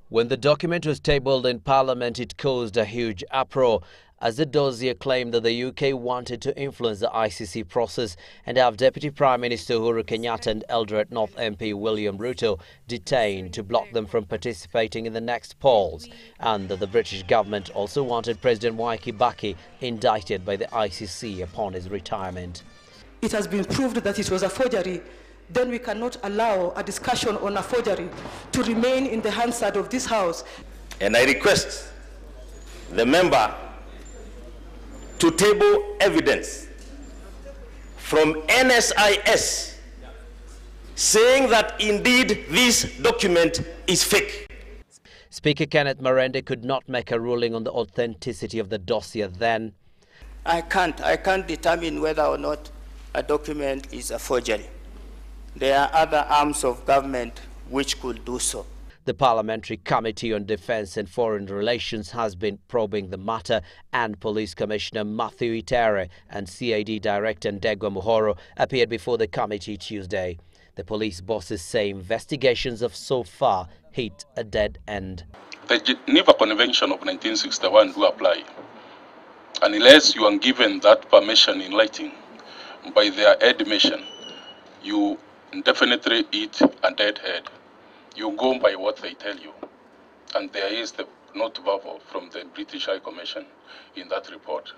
When the document was tabled in Parliament, it caused a huge uproar, as the dossier claimed that the UK wanted to influence the ICC process and have Deputy Prime Minister Uhuru Kenyatta and Eldoret North MP William Ruto detained to block them from participating in the next polls, and that the British government also wanted President Mwai Kibaki indicted by the ICC upon his retirement. It has been proved that it was a forgery. Then we cannot allow a discussion on a forgery to remain in the Hansard of this House. And I request the member to table evidence from NSIS saying that indeed this document is fake. Speaker Kenneth Marende could not make a ruling on the authenticity of the dossier then. I can't determine whether or not a document is a forgery. There are other arms of government which could do so. The Parliamentary Committee on Defence and Foreign Relations has been probing the matter, and Police Commissioner Mathew Iteere and CID Director Ndegwa Muhoro appeared before the committee Tuesday. The police bosses say investigations have so far hit a dead end. The Geneva Convention of 1961 do apply, unless you are given that permission in writing by their admission, you definitely eat a dead head. You go by what they tell you. And there is the note verbal from the British High Commission in that report.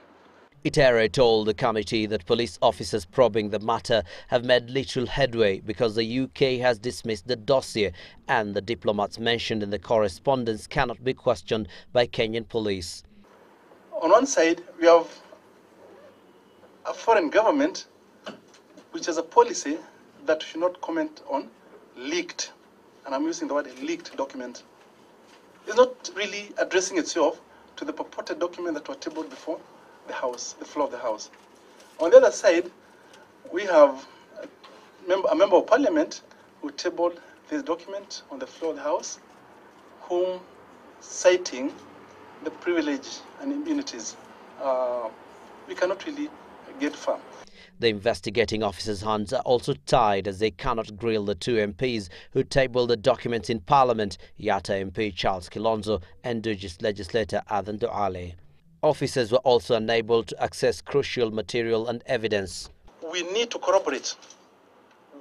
Iteere told the committee that police officers probing the matter have made little headway because the UK has dismissed the dossier, and the diplomats mentioned in the correspondence cannot be questioned by Kenyan police. On one side, we have a foreign government which has a policy that should not comment on leaked, and I'm using the word leaked document. It's not really addressing itself to the purported document that was tabled before the House, the floor of the House. On the other side, we have a member of Parliament who tabled this document on the floor of the House, whom citing the privilege and immunities, we cannot really get far. The investigating officers' hands are also tied as they cannot grill the two MPs who tabled the documents in Parliament, Yatta Mp Charles Kilonzo and Dugis legislator Abdi Osman. Officers were also unable to access crucial material and evidence. We need to corroborate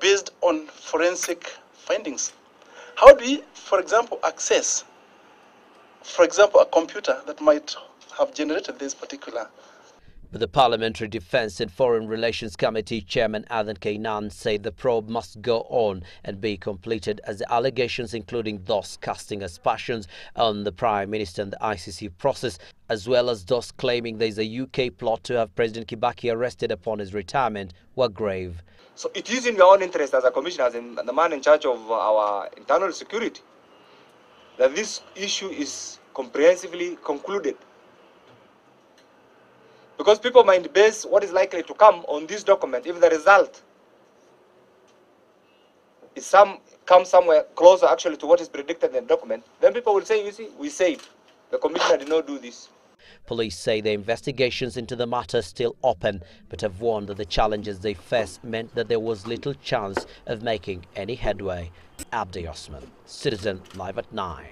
based on forensic findings. How do we, for example, access, a computer that might have generated this particular? But the Parliamentary Defence and Foreign Relations Committee Chairman Kenyans said the probe must go on and be completed, as the allegations, including those casting aspersions on the Prime Minister and the ICC process, as well as those claiming there is a UK plot to have President Kibaki arrested upon his retirement, were grave. So it is in your own interest as a commissioner, as the man in charge of our internal security, that this issue is comprehensively concluded. Because people might base what is likely to come on this document. If the result is comes somewhere closer actually to what is predicted in the document, then people will say, you see, we said the commissioner did not do this. Police say the investigations into the matter are still open, but have warned that the challenges they face meant that there was little chance of making any headway. Abdi Osman, Citizen Live at 9.